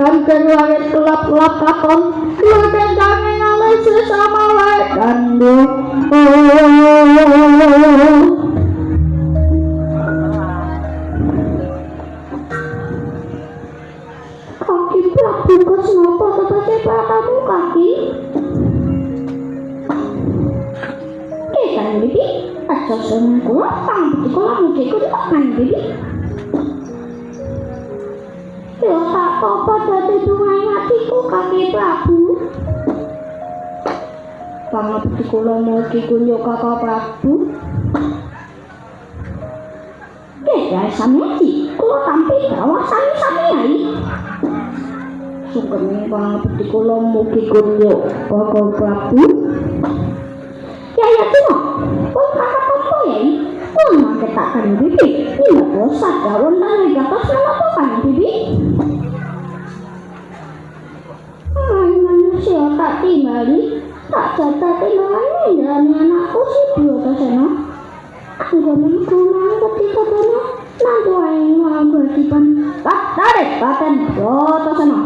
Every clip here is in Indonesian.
Kanjeng langit kelap-kelap katon kendanging alis sesama wae kandung kaki Prabu Kesnapa tetapi kamu kaki kan bibi aja seneng kula kang kula mugi kula kan bibi ya tak apa dadi dungai atiku kaki Prabu pangabdi kula mugi kunjuk Kakang Prabu ya sami kula tampi bawah sami-sami ae sugeng pangabdi kula mugi kunjuk Kakang Prabu ya tino kok kakak apa ya kok mangke tak kan bibi iya bosa dawon lan gatos napa kan bibi manusia tak timbali tak jatah timbangan dan anakku si Duryodana anggo menggunaan ketika dono nanti aing mau berdipan tak tarik paten Duryodana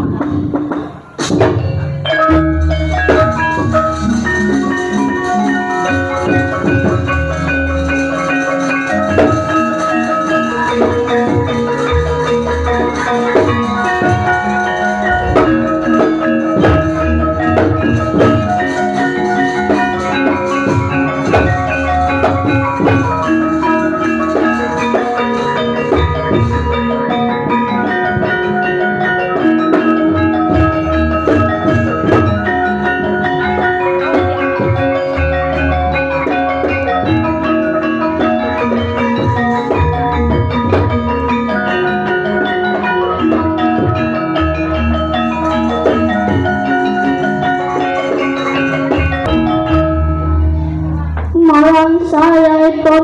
saya itu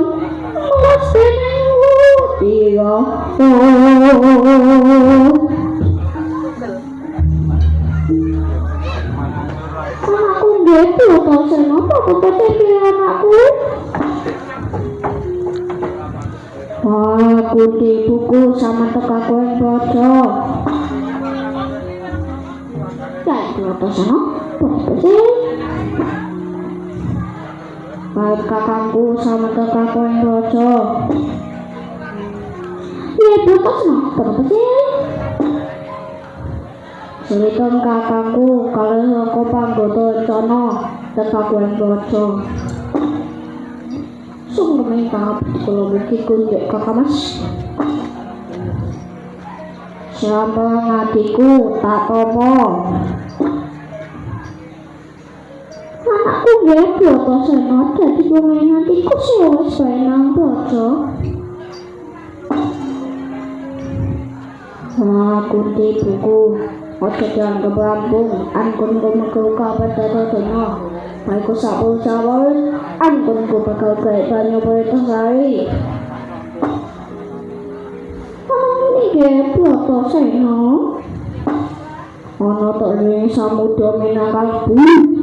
masih dia anakku gitu tau kenapa kepetik anakku aku dipukul sama tekaku yang bocor ya itu atas sana baik kakangku sama kakakku yang bocor iya putus no kenapa sih seliton kakangku kalau aku panggoto cono kakakku yang bocor sungguh minta kalau mungkin kunjek kakak mas siapa ngadiku tak tomo anakku gede atau senot jadi bungai nantiku sih wes benang bocor aku di buku ojo jangan kebambung ankun ku megel kabar dada dana baikku sapu cawal ankun ku bakal baik banyu berita sari ini gede atau senot ono tak ini samudra Minangkabau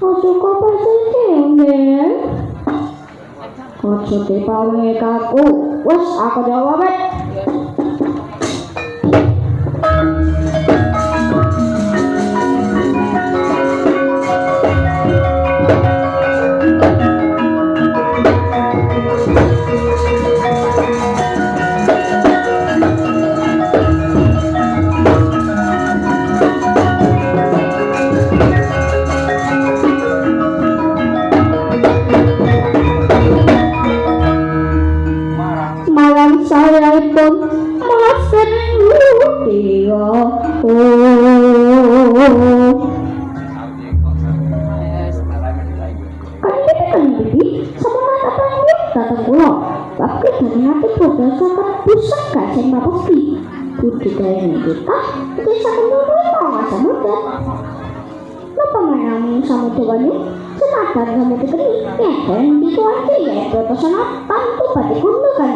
ojo kok pasti cendel ojo dipawe kaku wes aku jawab saya pun masih dia kan bibi sama apa ini datang pulau tapi ternyata berdasarkan pusaka yang pasti budidaya kita bisa menurut masa muda apa menang samudra banyu senajan samudra kering ya dan itu aja ya protosan tanpa pada gunakan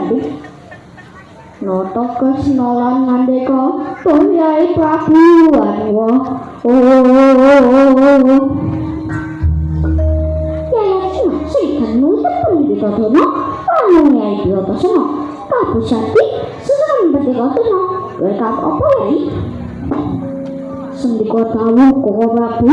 Noto kesnolan ngandeka Tohyai Prabu Aniwa. Yaya sing nutup Pandhita Dana lan Nyai Bratasena kabusati sesama Pandhita Dana berkat apa Yai? Sendika dawuh Koko Prabu.